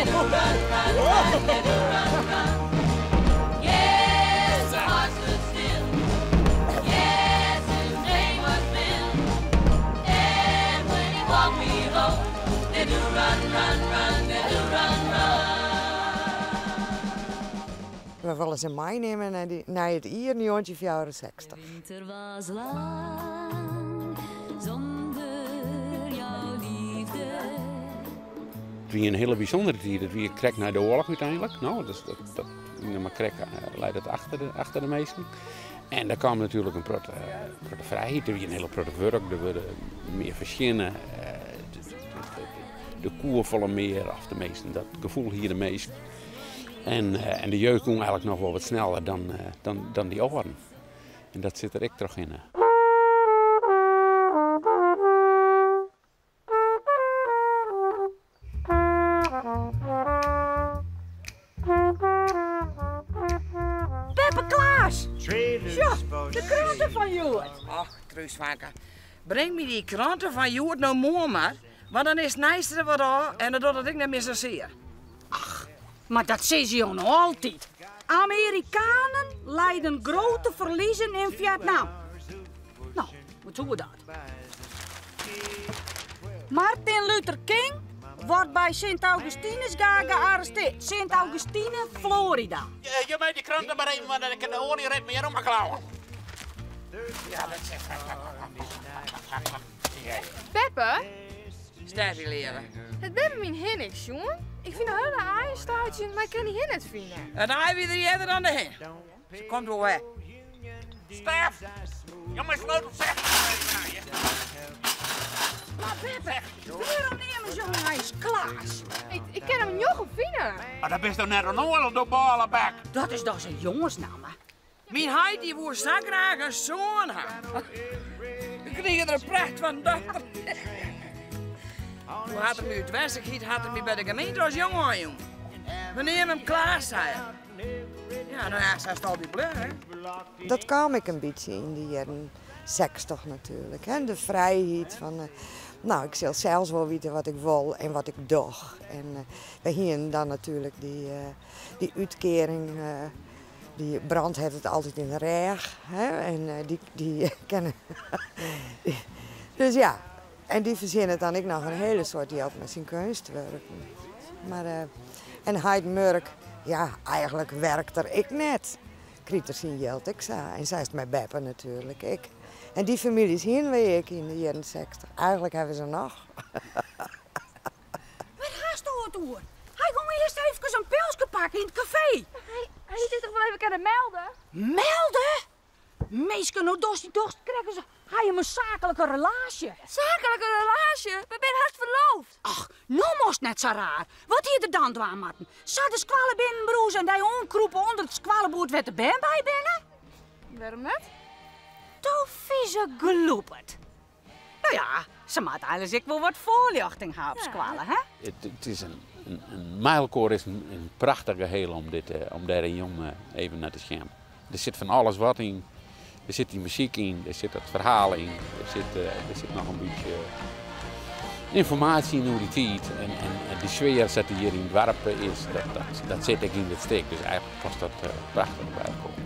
They do run, run, run, they do run, run. Yes, the heart stood still. Yes, his name was Bill. And when he walked me home, they do run, run, run, they do run, run. We willen ze meenemen naar het jaar 1964. De winter was lang, zonder jouw liefde. Het was een hele bijzondere tijd. Het was krek naar de oorlog uiteindelijk. Nou, maar krek leidt het achter de meesten. En daar kwam natuurlijk een grote vrijheid. Er was een hele grote werk, er werden meer verschillen. De koer vallen meer af de meesten. Dat gevoel hier de meesten. En de jeugd ging eigenlijk nog wel wat sneller dan die oren. En dat zit er ook terug in. Peppe Klaas! Ja, de kranten van Joert. Ach, Truusvaker. Breng me die kranten van Joert nou mooi maar. Want dan is het nijste wat al en dan doet het ik niet meer zo zeer. Maar dat zei ze jou nog altijd. Amerikanen lijden grote verliezen in Vietnam. Nou, wat doen we dat? Martin Luther King wordt bij Sint Augustinusgaar gearresteerd. Sint Augustine, Florida. Je meent die kranten maar even, want ik kan de olie red meer om mijn klauwen. Ja, dat is... Peppe, Sterk die leren. het ben mijn hinniks, jongen. Ik vind een hele aaienstaartje, maar ik kan die hinnet vinden. En dan heb je er eerder dan de heen. Ze komt wel weg. Stef! Jongens, sleutel zeg! Maar Peppe, waarom nemen zo'n ijs Klaas? Ik ken hem joggen vinden. Maar dat is toch net een oorlog door ballenbek? Dat is toch zijn jongensnaam. Mijn heid die woest zo graag een zoon had. Ik kreeg er een pracht van dochter. Toen had hij me uit Westergiet, had hij me bij de gemeente als jongen, jong. We nemen hem klaar, zei hij. Ja, nou ja, zij is al die bleu, hè. Dat kwam ik een beetje in de jaren 60 natuurlijk. Hè? De vrijheid van, nou, ik zal zelfs wel weten wat ik wil en wat ik doe. En we hadden dan natuurlijk die uitkering. Die brand heeft het altijd in de reg. Hè? En die kennen. Dus ja. En die verzinnen dan ik nog een hele soort geld met zijn kunstwerk. Maar, en Heidmurk, ja, eigenlijk werkt er ik net. Kriet er zijn geld, ik zei. En zij is met Beppe natuurlijk, ik. En die familie is hier weer ik in de jaren 60. Eigenlijk hebben ze nog. Wat haast u het hoor? Hij kon eerst even een pilsje pakken in het café. Hij dit toch wel even kunnen melden? Melden? Meesken nou dorst krijgen ze. Hij hem een zakelijke relatie. Zakelijke relatie? We zijn hard verloofd. Ach, nou moest net zo raar. Wat hier de dan doen, Marten? Zat de squallen binnenbroes en die onkroepen onder het squallenboord werd de ben bij binnen? Waarom net? Toen vieze geloeperd. Nou ja, ze maakt eigenlijk ik wel wat voorlichting hebben op squallen, hè? Het is een mijlkoor is een prachtig geheel om daar een jongen even naar te schermen. Er zit van alles wat in. Er zit die muziek in, er zit het verhaal in, er zit nog een beetje informatie in hoe die tijd. En die sfeer dat er hier in het dorp is, dat zit ik in het steek. Dus eigenlijk was dat prachtig bij elkaar.